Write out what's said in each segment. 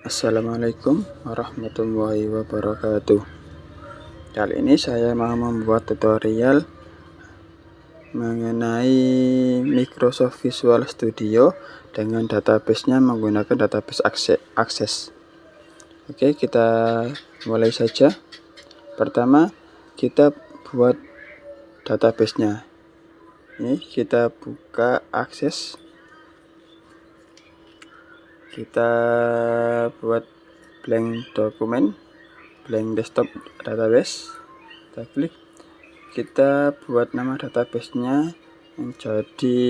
Assalamualaikum warahmatullahi wabarakatuh. Kali ini saya mau membuat tutorial mengenai Microsoft Visual Studio dengan database-nya menggunakan database Access. Oke, kita mulai saja. Pertama, kita buat database-nya. Ini kita buka Access. Kita buat blank dokumen, blank desktop database. Kita klik, kita buat nama database-nya menjadi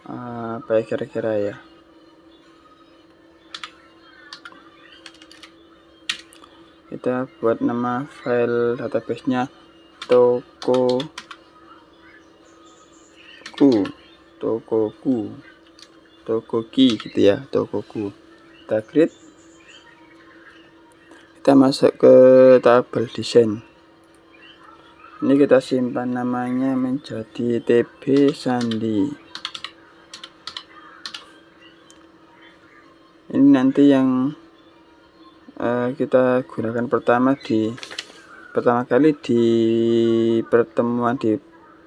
apa ya kira-kira ya. Kita buat nama file database-nya Tokoki gitu ya, Tokoku. Kita create, kita masuk ke tabel desain. Ini kita simpan namanya menjadi TB Sandi. Ini nanti yang kita gunakan pertama kali di pertemuan di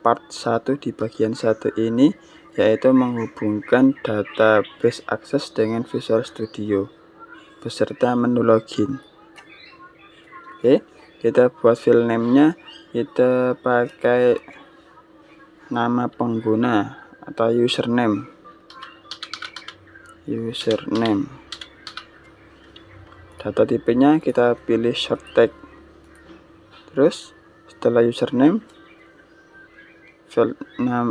part 1 di bagian 1 ini, yaitu menghubungkan database Access dengan Visual Studio beserta menu login. Oke, kita buat file name-nya, kita pakai nama pengguna atau username. Data tipenya kita pilih short tag. Terus setelah username,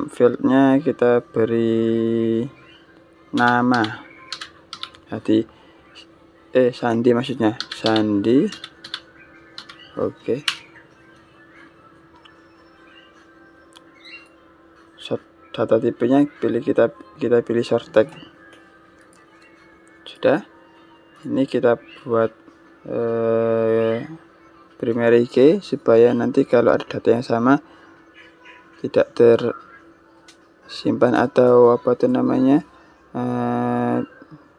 fieldnya kita beri nama. Jadi Sandi maksudnya, Sandi. Oke. Data tipenya kita pilih short tag. Sudah. Ini kita buat primary key supaya nanti kalau ada data yang sama tidak tersimpan atau apa itu namanya,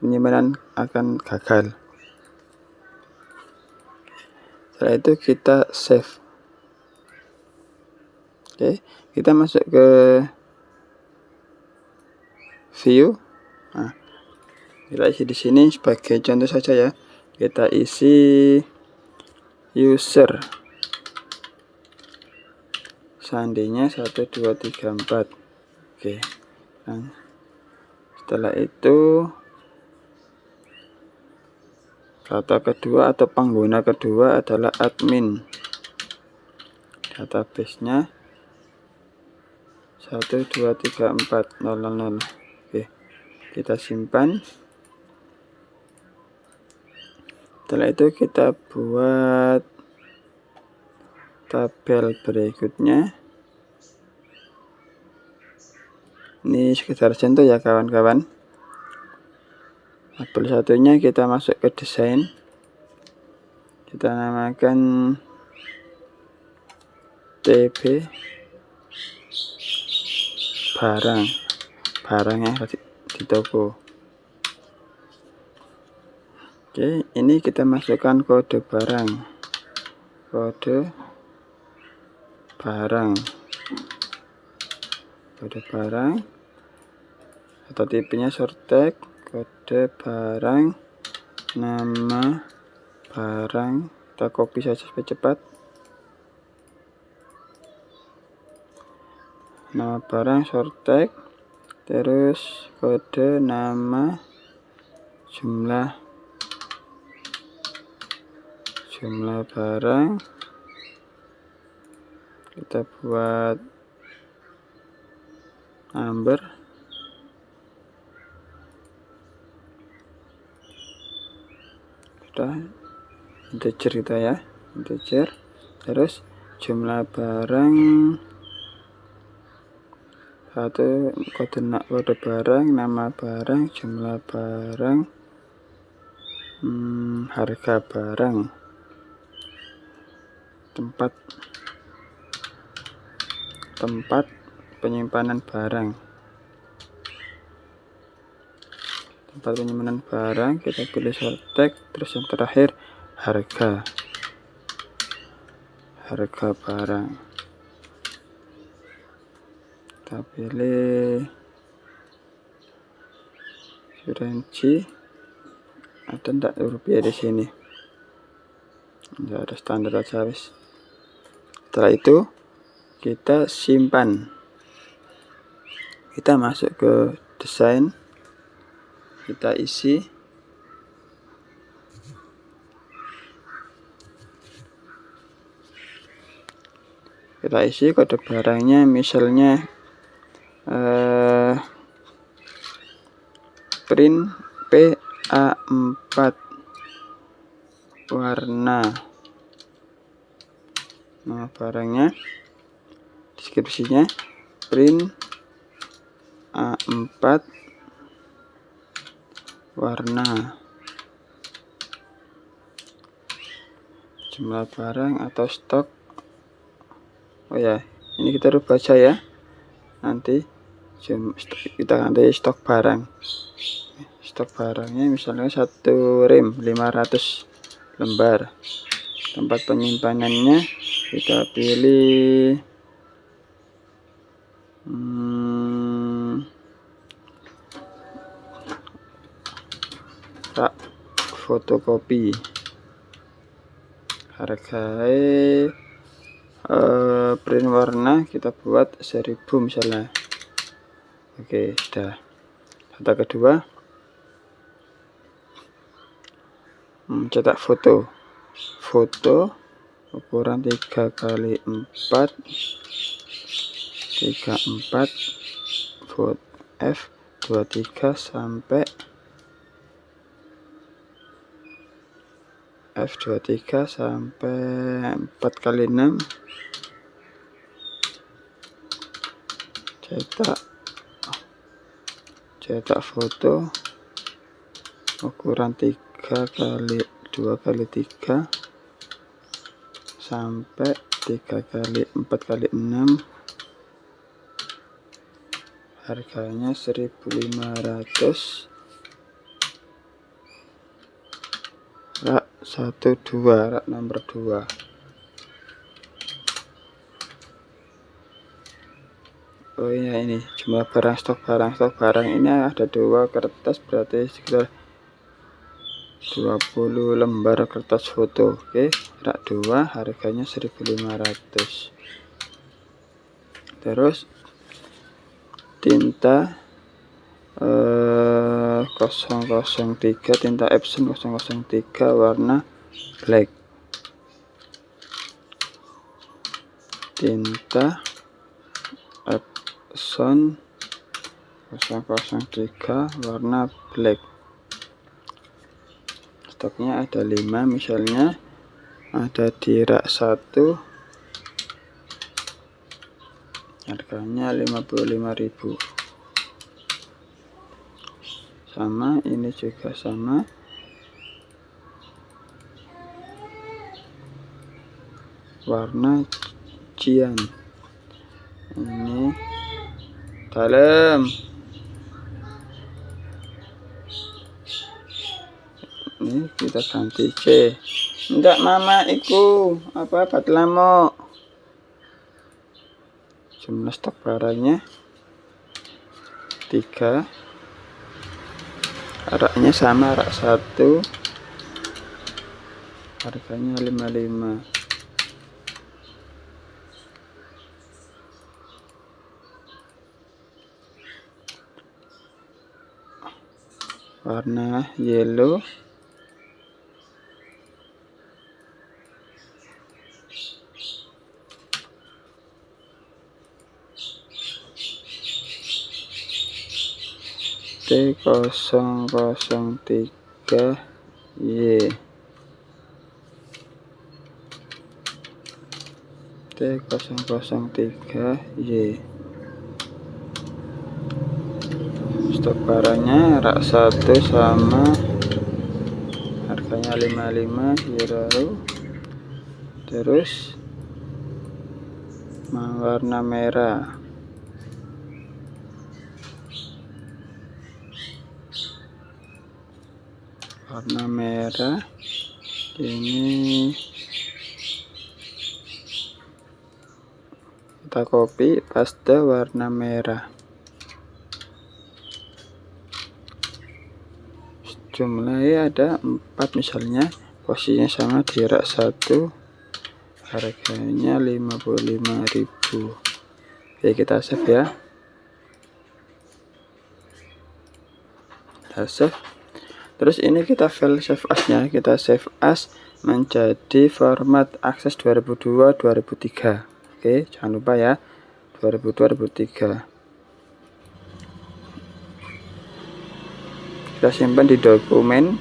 penyimpanan akan gagal. Setelah itu kita save. Oke, kita masuk ke view. Nah, kita isi di sini sebagai contoh saja ya. Kita isi user sandinya 1 2 3 4. Oke. Nah, setelah itu kata kedua atau pengguna kedua adalah admin. Database-nya 1 2 3 4 0 0. Oke, kita simpan. Setelah itu kita buat tabel berikutnya. Ini sekedar contoh ya kawan-kawan. Tabel satunya kita masuk ke desain. Kita namakan TB barang yang di toko. Oke, ini kita masukkan kode barang. Atau tipenya short tag, kode barang, nama barang. Kita copy saja supaya cepat. Nama barang short tag, terus kode, nama, jumlah barang. Kita buat number. Sudah, integer kita ya, integer. Terus jumlah barang 1, kode barang, nama barang, jumlah barang, harga barang, tempat penyimpanan barang. tempat penyimpanan barang, kita pilih sotek. Terus yang terakhir harga barang, kita pilih currency. Ada enggak rupiah di sini? Enggak, ada standar aja wis. Setelah itu kita simpan. Kita masuk ke desain, kita isi. Kita isi kode barangnya, misalnya print PA4 warna. Nama barangnya, deskripsinya print A4 warna. Jumlah barang atau stok. Oh ya, ini kita rubah aja ya. Nanti kita ganti stok barang. Stok barangnya misalnya 1 rem 500 lembar. Tempat penyimpanannya kita pilih rak fotokopi. Harganya print warna kita buat 1000 misalnya. Oke, sudah. Data kedua, cetak foto ukuran 3x4 font F23 sampai F23 sampai 4x6. cetak foto ukuran 3x2x3 sampai 3x4x6. Harganya 1.500. rak 12, rak nomor 2. Oh iya, ini jumlah barang, stok barang ini ada 2 kertas, berarti sekitar 20 lembar kertas foto. Oke, rak 2 harganya 1.500. Terus tinta 003, tinta Epson 003 warna black. Tinta Epson 003 warna black. Stoknya ada 5 misalnya, ada di rak 1, harganya 55.000. Sama, ini juga sama. Warna cian. Ini dalam. Ini kita ganti C. Enggak mama, iku apa batlamo. Jumlah stok barangnya 3. Raknya sama, rak 1 harganya 55. Warna yellow. T003Y. T003Y. Stok barangnya rak 1 sama, harganya 55 euro. Terus warna merah. warna merah. Ini kita copy paste warna merah. Jumlahnya ada 4 misalnya, posisinya sama di rak 1, harganya 55.000. Oke, kita save ya. Kita save. Terus ini kita file save as-nya, kita save as menjadi format Access 2002-2003. Oke, jangan lupa ya, 2002-2003. Kita simpan di dokumen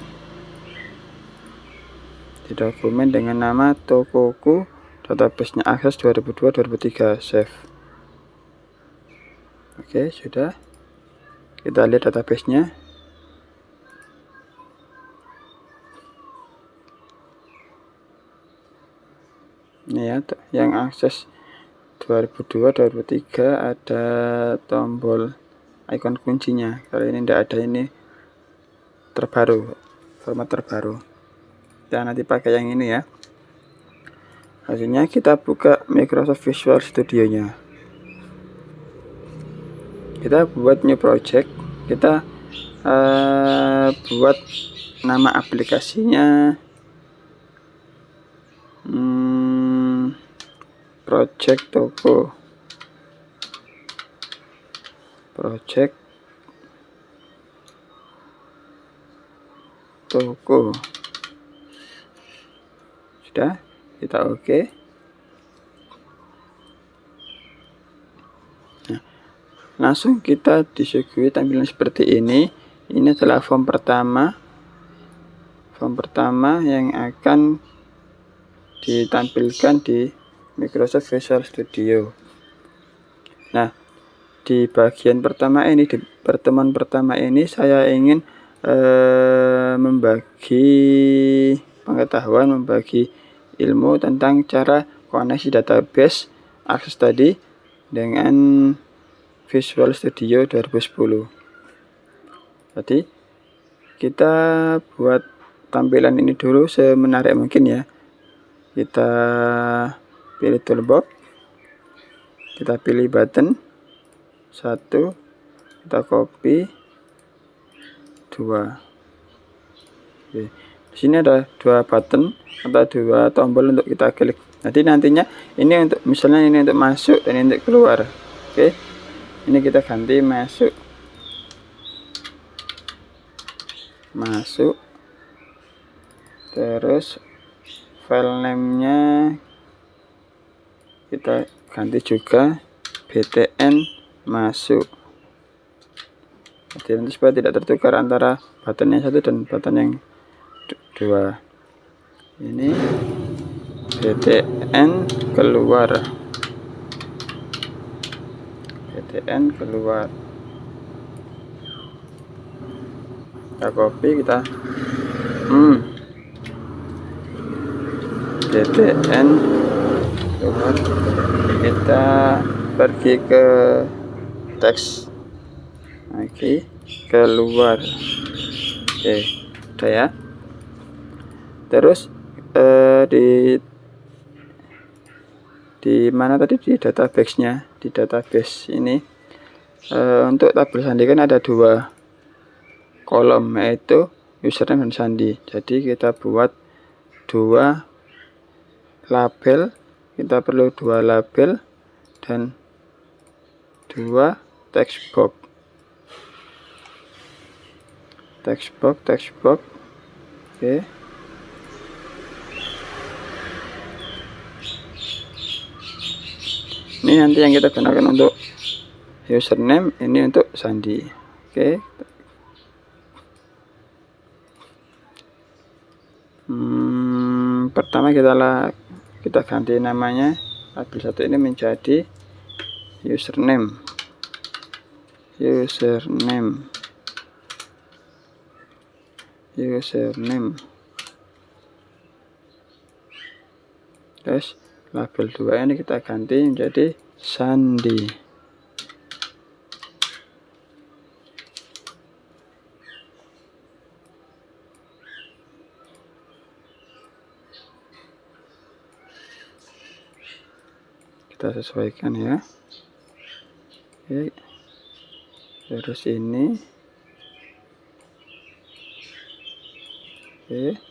dengan nama Tokoku, database-nya Access 2002-2003. Save. Oke, sudah. Kita lihat database-nya. Ini ya, yang akses 2002-2003 ada tombol icon kuncinya. Kalau ini tidak ada, ini terbaru, format terbaru. Kita nanti pakai yang ini ya. Hasilnya kita buka Microsoft Visual Studio-nya. Kita buat new project. Kita buat nama aplikasinya project toko, project toko. Sudah, kita oke. Nah, langsung kita disuguhi tampilan seperti ini. Ini adalah form pertama yang akan ditampilkan di Microsoft Visual Studio. Nah, di bagian pertama ini, di pertemuan pertama ini, saya ingin membagi pengetahuan, membagi ilmu tentang cara koneksi database Access tadi dengan Visual Studio 2010. Jadi kita buat tampilan ini dulu semenarik mungkin ya. Kita pilih toolbox, kita pilih button 1, kita copy 2. Oke. Di sini ada 2 button atau 2 tombol untuk kita klik. Nantinya ini untuk, misalnya ini untuk masuk dan ini untuk keluar. Oke, ini kita ganti masuk, terus file name-nya kita ganti juga btn masuk. Jadi nanti supaya tidak tertukar antara button yang 1 dan button yang 2. Ini btn keluar, btn keluar. Kita copy, kita btn keluar. Kita pergi ke teks lagi, keluar. Oke, udah ya. Terus di mana tadi, di database-nya, di database ini untuk tabel sandi kan ada 2 kolom, yaitu username dan sandi. Jadi kita buat 2 label, kita perlu 2 label dan 2 text box. Oke. Ini nanti yang kita gunakan untuk username, ini untuk sandi. Oke. Pertama kita ganti namanya, label 1 ini menjadi username. Terus label 2 ini kita ganti menjadi sandi. kita sesuaikan ya. Oke, terus ini, oke,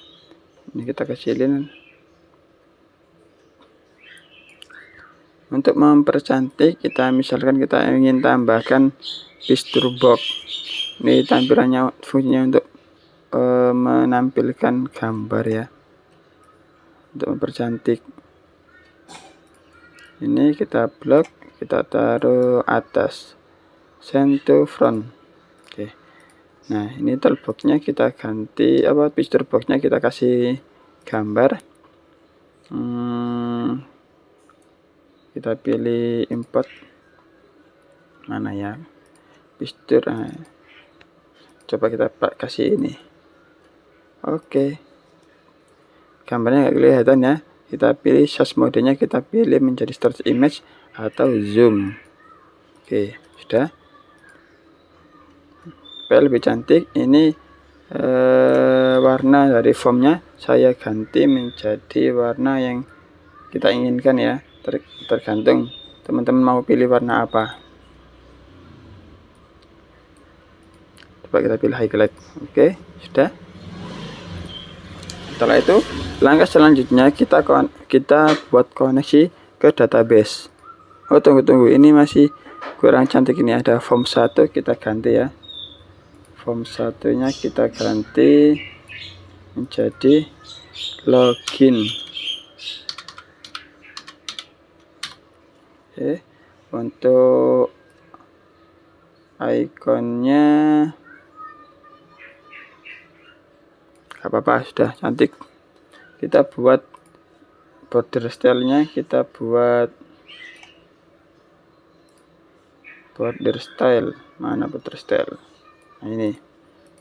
ini kita kecilin. Untuk mempercantik, kita misalkan kita ingin tambahkan picture box. Ini tampilannya, fungsinya untuk menampilkan gambar ya, untuk mempercantik. Ini kita blok, kita taruh atas, send to front. Oke, nah ini toolboxnya kita ganti, picture boxnya kita kasih gambar. Kita pilih import, mana ya, picture. Coba kita kasih ini. Oke, gambarnya nggak kelihatan ya. Kita pilih size modenya, kita pilih menjadi stretch image atau zoom. Oke, sudah. Supaya lebih cantik, ini warna dari fontnya saya ganti menjadi warna yang kita inginkan ya. Tergantung teman-teman mau pilih warna apa. Coba kita pilih highlight. Oke, sudah. Setelah itu, langkah selanjutnya kita buat koneksi ke database. Oh, tunggu, ini masih kurang cantik. Ini ada form 1, kita ganti ya. Form 1-nya kita ganti menjadi login. Oke, untuk ikonnya apa-apa, sudah cantik. Kita buat border style-nya, kita buat border style. Mana border style? Nah, ini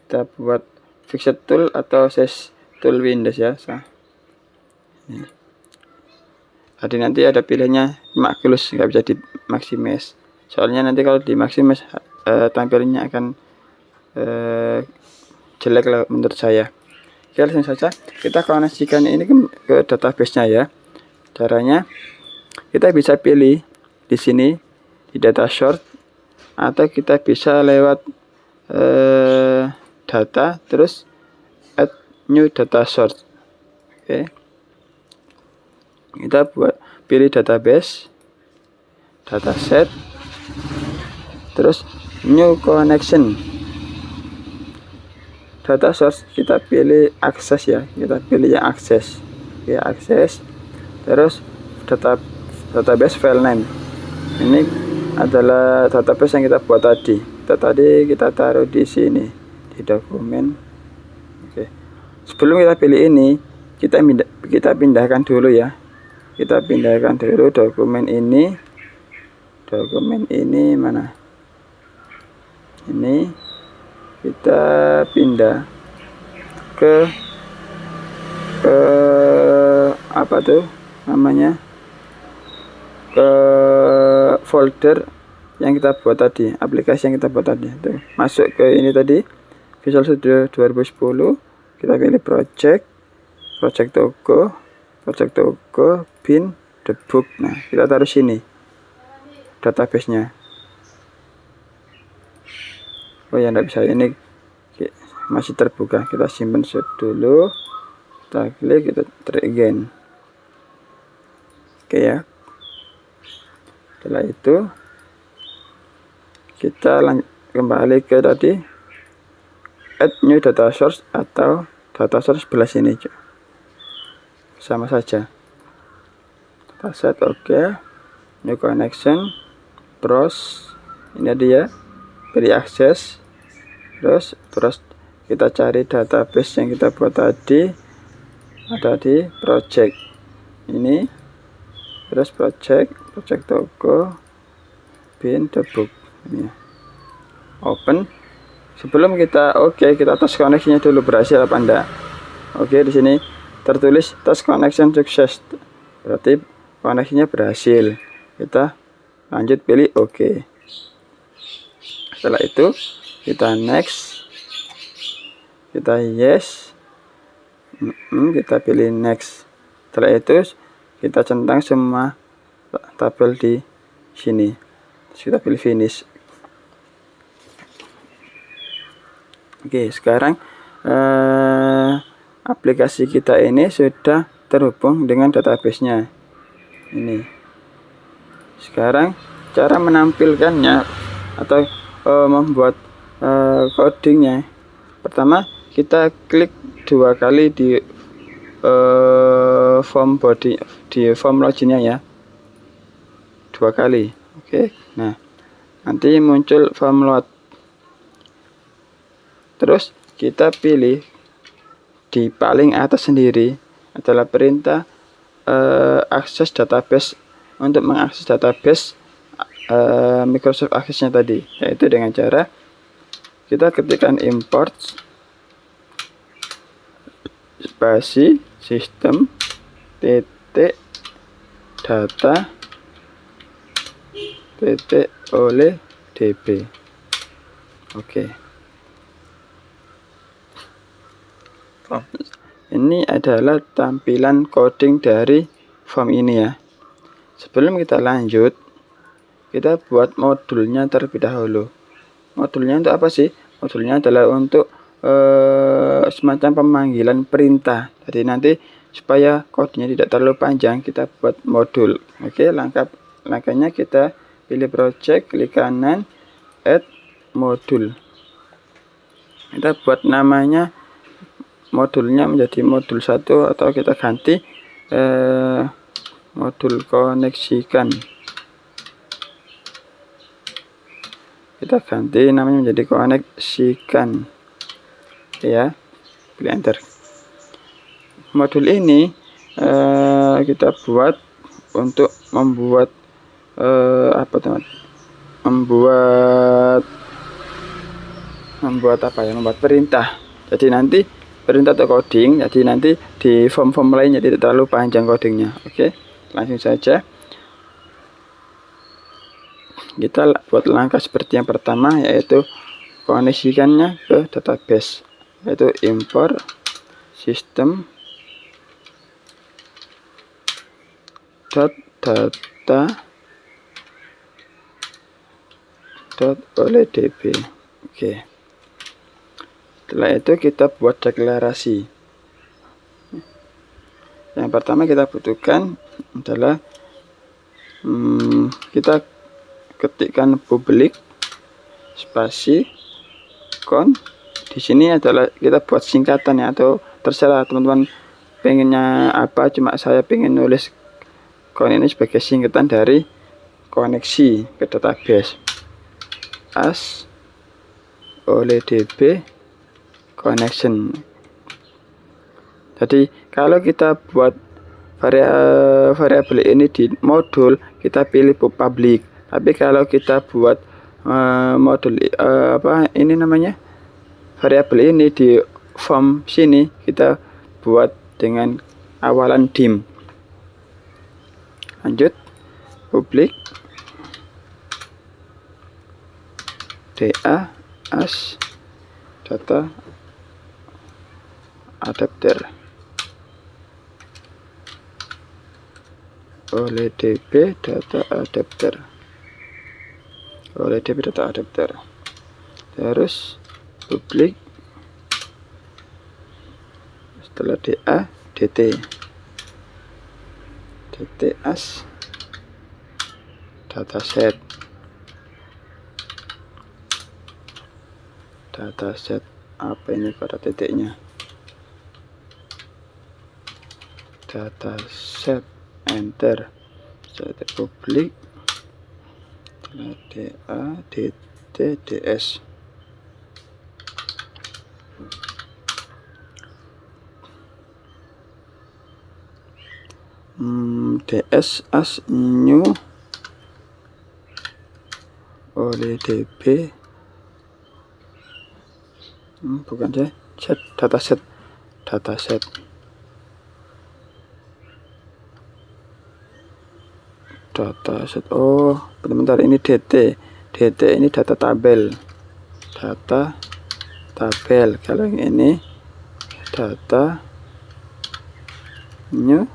kita buat fixed tool atau size tool Windows ya. Ini. Tadi nanti ada pilihannya maklus, nggak bisa di maximize. Soalnya nanti kalau di maximize tampilannya akan jelek lah menurut saya. Oke, langsung saja kita koneksikan ini ke database-nya ya. Caranya kita bisa pilih di sini di data source, atau kita bisa lewat data terus add new data source. Oke, kita pilih database, dataset, terus new connection. Data source kita pilih akses ya, kita pilih yang akses. Oke, akses, terus database file name. Ini adalah database yang kita buat tadi. Kita taruh di sini di dokumen. Oke, sebelum kita pilih ini, kita pindahkan dulu ya. Kita pindahkan dulu dokumen ini. Dokumen ini mana? Ini kita pindah ke apa tuh namanya, ke folder yang kita buat tadi, aplikasi yang kita buat tadi. Tuh, masuk ke ini tadi, Visual Studio 2010. Kita pilih project Togo, bin debug. Nah, kita taruh sini database-nya. Oh ya, enggak bisa, ini masih terbuka. Kita simpan dulu, kita klik, kita try again. Oke ya. Setelah itu kita kembali ke tadi, add new data source atau data source sebelah sini, sama saja. Dataset, oke. New connection, browse, ini dia, pilih akses. Terus kita cari database yang kita buat tadi, ada di project ini. Terus project Togo, bin debug. Ini open. Sebelum kita kita tes koneksinya dulu berhasil apa enggak. Oke, di sini tertulis test connection success, berarti koneksinya berhasil. Kita lanjut pilih oke. Setelah itu kita next, kita yes, kita pilih next. Setelah itu kita centang semua tabel di sini. Terus kita pilih finish. Oke, sekarang aplikasi kita ini sudah terhubung dengan database-nya. Ini. Sekarang cara menampilkannya atau membuat codingnya. Pertama, kita klik 2 kali di form body, di form loginnya ya, 2 kali. Oke. Nah, nanti muncul form load. Terus kita pilih di paling atas sendiri adalah perintah akses database. Untuk mengakses database Microsoft Access-nya tadi, yaitu dengan cara kita ketikkan import spasi sistem titik data titik oleh db. Oke. Ini adalah tampilan coding dari form ini ya. Sebelum kita lanjut, kita buat modulnya terlebih dahulu. Modulnya untuk apa sih? Modulnya adalah untuk semacam pemanggilan perintah. Jadi nanti supaya kodenya tidak terlalu panjang, kita buat modul. Oke, langkahnya kita pilih project, klik kanan, add modul. Kita buat namanya modulnya menjadi modul 1 atau kita ganti modul koneksikan. Kita ganti namanya menjadi koneksikan. Ya, pilih enter. Modul ini kita buat untuk membuat apa teman? Membuat apa ya? Membuat perintah. Jadi nanti perintah atau coding. Jadi nanti di form-form lainnya tidak terlalu panjang codingnya. Oke, langsung saja. Kita buat langkah seperti yang pertama, yaitu koneksikannya ke database, yaitu import system data oleh db. Oke. Setelah itu kita buat deklarasi. Yang pertama kita butuhkan adalah kita ketikkan public spasi con. Di sini adalah kita buat singkatan ya, atau terserah teman-teman pengennya apa, cuma saya pengen nulis con ini sebagai singkatan dari koneksi ke database. As oleh db connection. Jadi kalau kita buat variabel ini di modul, kita pilih public. Tapi kalau kita buat modul ini namanya variabel ini di form sini, kita buat dengan awalan dim. Lanjut, public da as data adapter oleh db data adapter. Terus public setelah da dt as dataset apa ini pada titiknya, dataset, enter. Jadi public da dt ds. ds as new oleh db, bukan saya, dataset. Oh, bentar, ini dt ini data tabel. Kalau yang ini data new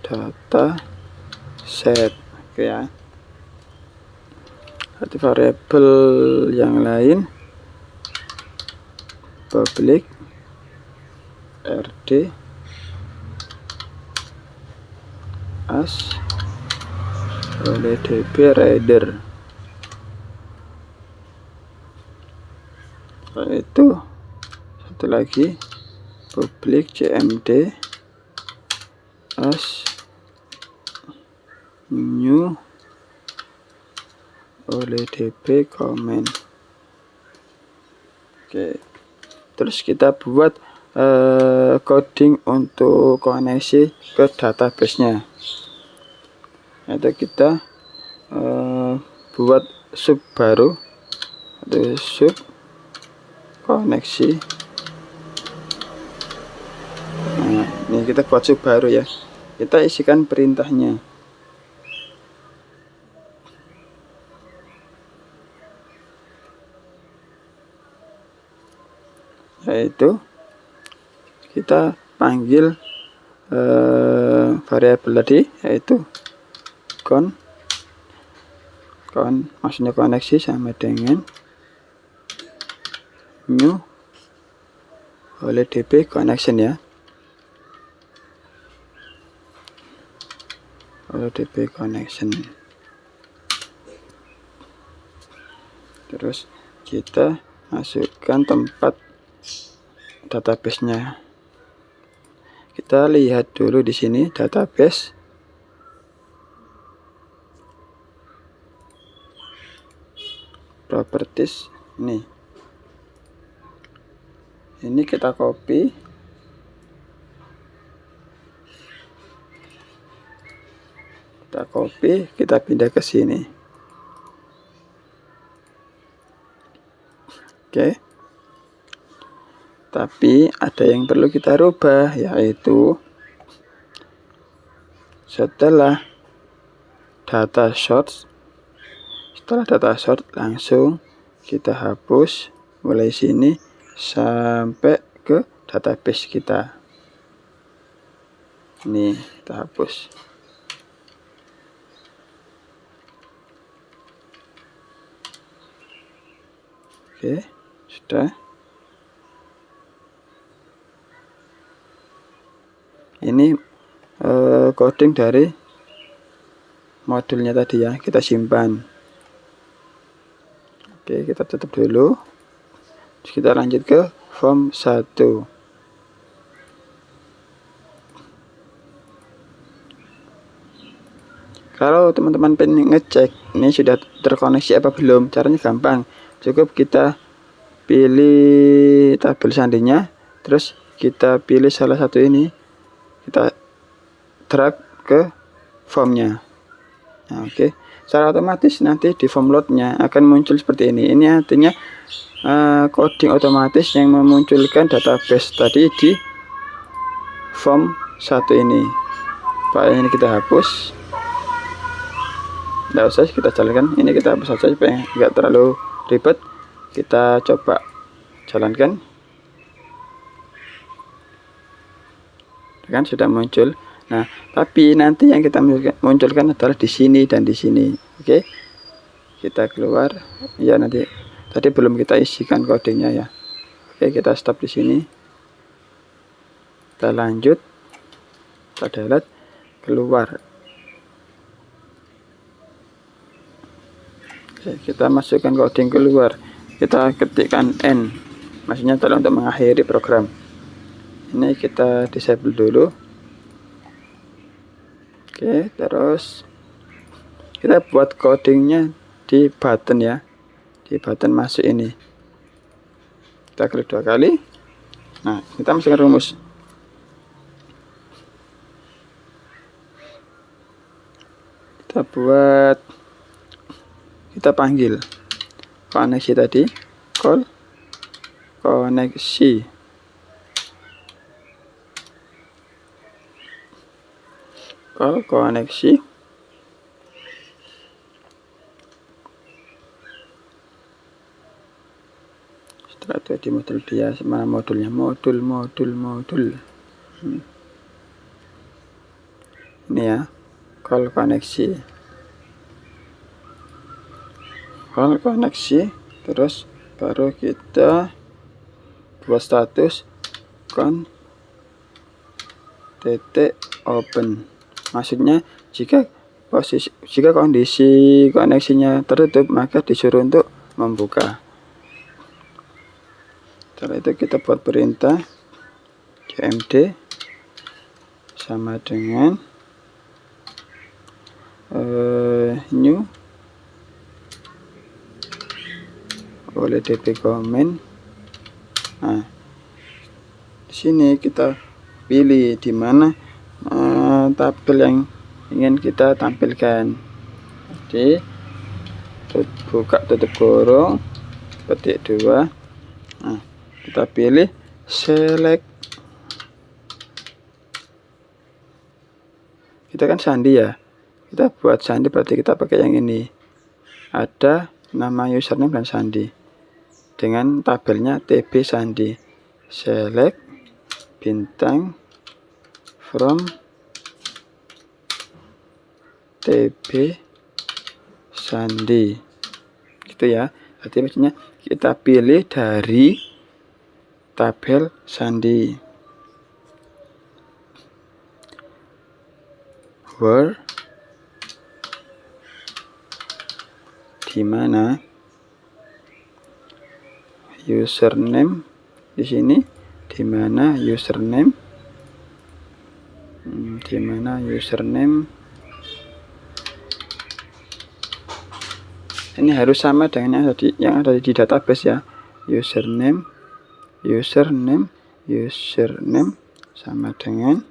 data set. Oke ya. Satu variabel yang lain, public rd as oleh db rider. Itu satu lagi, public cmd as new oleh db comment. Oke, terus kita buat coding untuk koneksi ke database-nya. Itu kita buat sub baru, atau sub koneksi. Nah, ini kita buat sub baru ya. Kita isikan perintahnya. Yaitu kita panggil variabel tadi, yaitu maksudnya koneksi sama dengan new oleh db connection ya, oleh db connection. Terus kita masukkan tempat database-nya. Kita lihat dulu di sini database. Properties nih. Ini kita copy. Kita pindah ke sini. Oke. Tapi ada yang perlu kita rubah, yaitu setelah data sort langsung kita hapus mulai sini sampai ke database kita. Ini kita hapus. Oke, sudah. Ini coding dari modulnya tadi ya, kita simpan. Oke, kita tutup dulu. Terus kita lanjut ke form 1. Kalau teman-teman pengen ngecek ini sudah terkoneksi apa belum, caranya gampang. Cukup kita pilih tabel sandinya, terus kita pilih salah satu ini, kita drag ke formnya. Nah, oke. Secara otomatis nanti di form loadnya akan muncul seperti ini. Ini artinya coding otomatis yang memunculkan database tadi di form 1 ini. Pak, ini kita hapus. Tidak usah kita jalankan. Ini kita hapus saja supaya nggak terlalu ribet. Kita coba jalankan. Kan sudah muncul. Nah, tapi nanti yang kita munculkan adalah di sini dan di sini. Oke. Kita keluar. Ya, nanti tadi belum kita isikan codingnya ya. Oke, kita stop di sini. Kita lanjut. Kita delete, keluar. Oke, kita masukkan coding keluar. Kita ketikkan N. Maksudnya adalah untuk mengakhiri program. Ini kita disable dulu. Oke, terus kita buat codingnya di button ya, di button masuk ini. Kita klik 2 kali. Nah, kita masukkan rumus. Kita panggil koneksi tadi, call koneksi. Koneksi. Setelah itu di modul dia, mana modulnya, modul. Ini ya, call koneksi, terus baru kita buat status open. Maksudnya jika kondisi koneksinya tertutup, maka disuruh untuk membuka. Setelah itu kita buat perintah cmd sama dengan new oleh dp comment. Nah, di sini kita pilih di mana tabel yang ingin kita tampilkan. Jadi buka tutup kurung, petik 2. Nah, kita pilih select. Kita kan sandi ya, kita buat sandi berarti kita pakai yang ini. Ada nama username dan sandi dengan tabelnya tb sandi. Select bintang from tb sandi, gitu ya. Jadi maksudnya kita pilih dari tabel sandi. Where, di mana username, di sini di mana username, ini harus sama dengan yang ada di database ya. Username sama dengan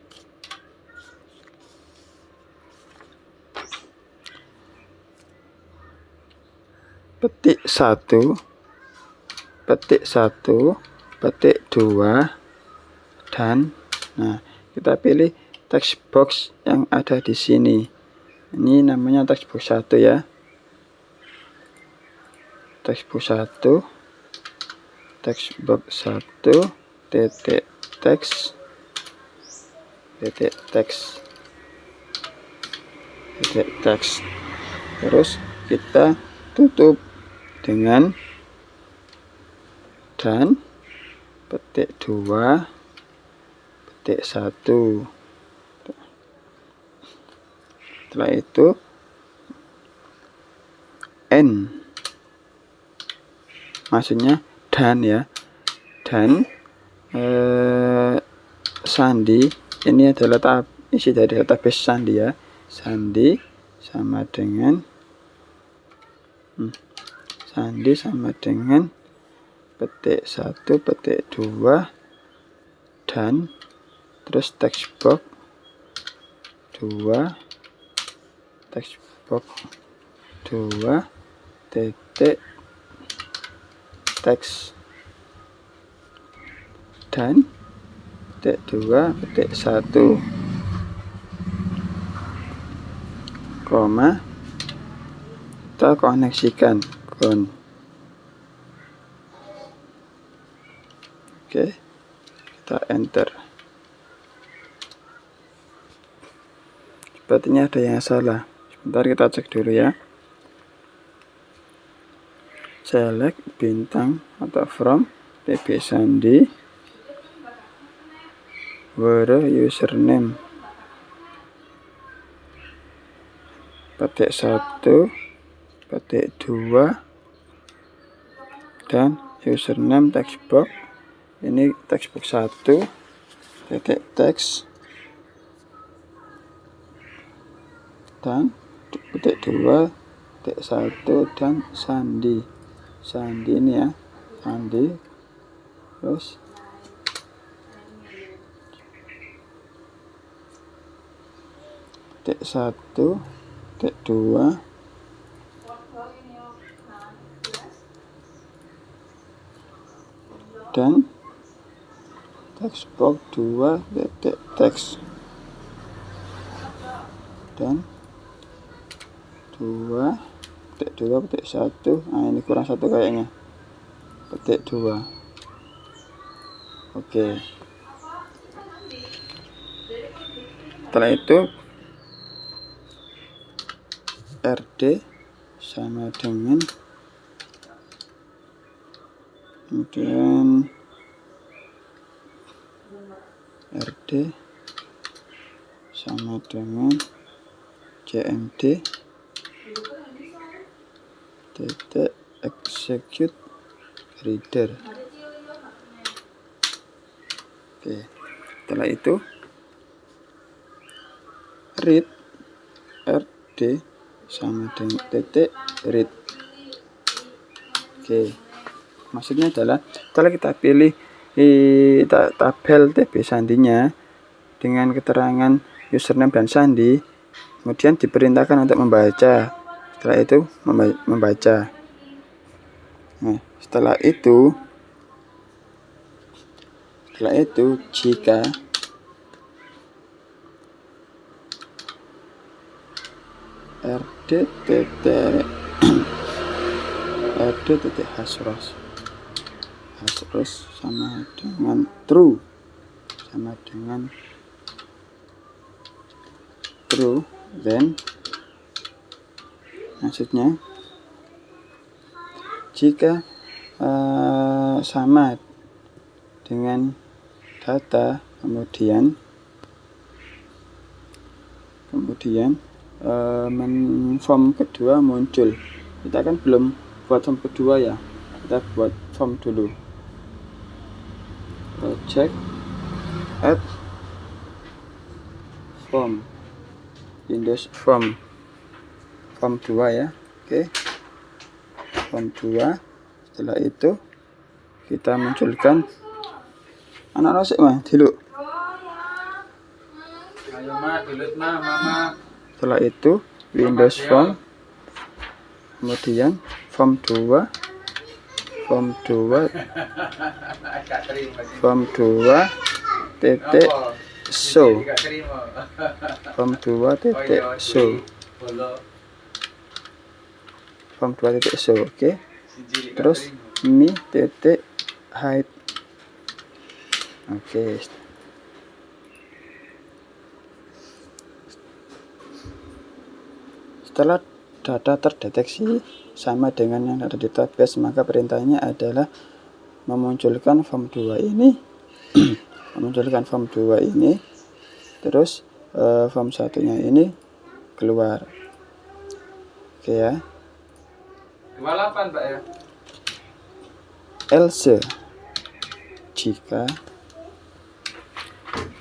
petik 1, petik 2, dan nah kita pilih text box yang ada di sini. Ini namanya text box 1 ya. Text box 1 titik teks. Terus kita tutup dengan dan petik 2, petik 1. Setelah itu n, maksudnya dan ya, dan sandi ini adalah isi dari database sandi ya. Sandi sama dengan petik 1, petik 2, dan terus text box 2, titik teks, dan petik 2, petik 1, koma, kita koneksikan Oke, kita enter. Sepertinya ada yang salah. Sebentar kita cek dulu ya. Select bintang atau from tb sandi, where username petik 1, petik 2, dan username text box. Ini text box 1 titik teks, dan petik 2, petik 1, dan sandi ini ya, sandi. Terus petik 1, petik 2, dan text box 2 titik teks, dan 2, petik 2, petik 1. Nah, ini kurang 1 kayaknya, petik 2. Oke, setelah itu RD sama dengan kemudian RD sama dengan JMD titik execute reader. Oke, setelah itu read RD sama dengan titik read. Oke, maksudnya adalah setelah kita pilih tabel TB sandinya dengan keterangan username dan sandi, kemudian diperintahkan untuk membaca. Setelah itu membaca. Nah, setelah itu jika hasros sama dengan true, then maksudnya jika sama dengan data, kemudian form kedua muncul. Kita kan belum buat form kedua ya, kita buat form dulu. Project add form, Windows form 2 ya. Oke, form 2. Setelah itu kita munculkan anak rosik mah dulu. Ayo mah, dulu mama. Setelah itu Windows form, kemudian form 2 titik show, form 2 titik show. Oke, terus mi titik hide. Oke, setelah data terdeteksi sama dengan yang ada di database, maka perintahnya adalah memunculkan form 2 ini terus form satunya ini keluar. Oke ya. 28 Pak ya. Else jika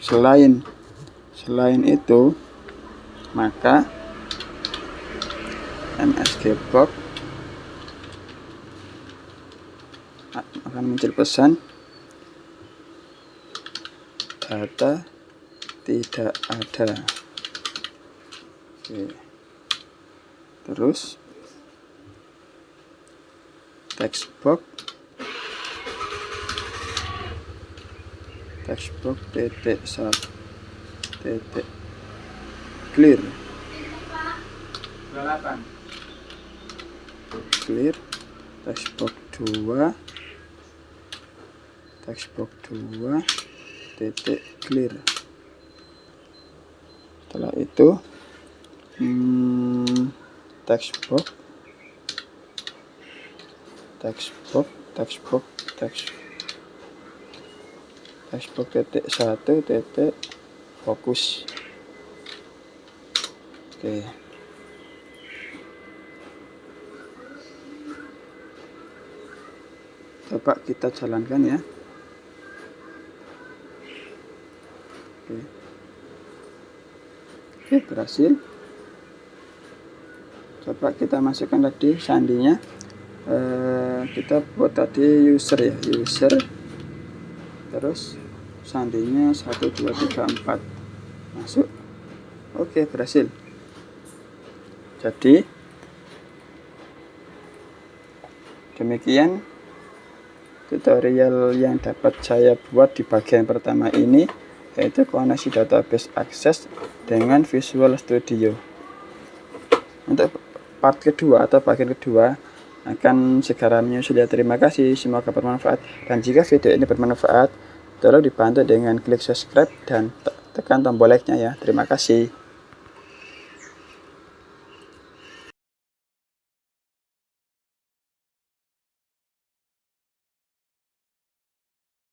selain itu, maka msgbox akan muncul pesan data tidak ada. Oke. Terus textbox titik clear textbox 2 titik clear. Setelah itu textbox titik 1 titik fokus. Oke, coba kita jalankan ya. Oke, berhasil. Coba kita masukkan tadi sandinya. Kita buat tadi user ya, terus sandinya 1 2 3 4 masuk. Oke, berhasil. Jadi demikian tutorial yang dapat saya buat di bagian pertama ini, yaitu koneksi database akses dengan Visual Studio. Untuk part kedua atau bagian kedua akan segera menyusul ya. Terima kasih, semoga bermanfaat, dan jika video ini bermanfaat tolong dibantu dengan klik subscribe dan tekan tombol like-nya ya. Terima kasih.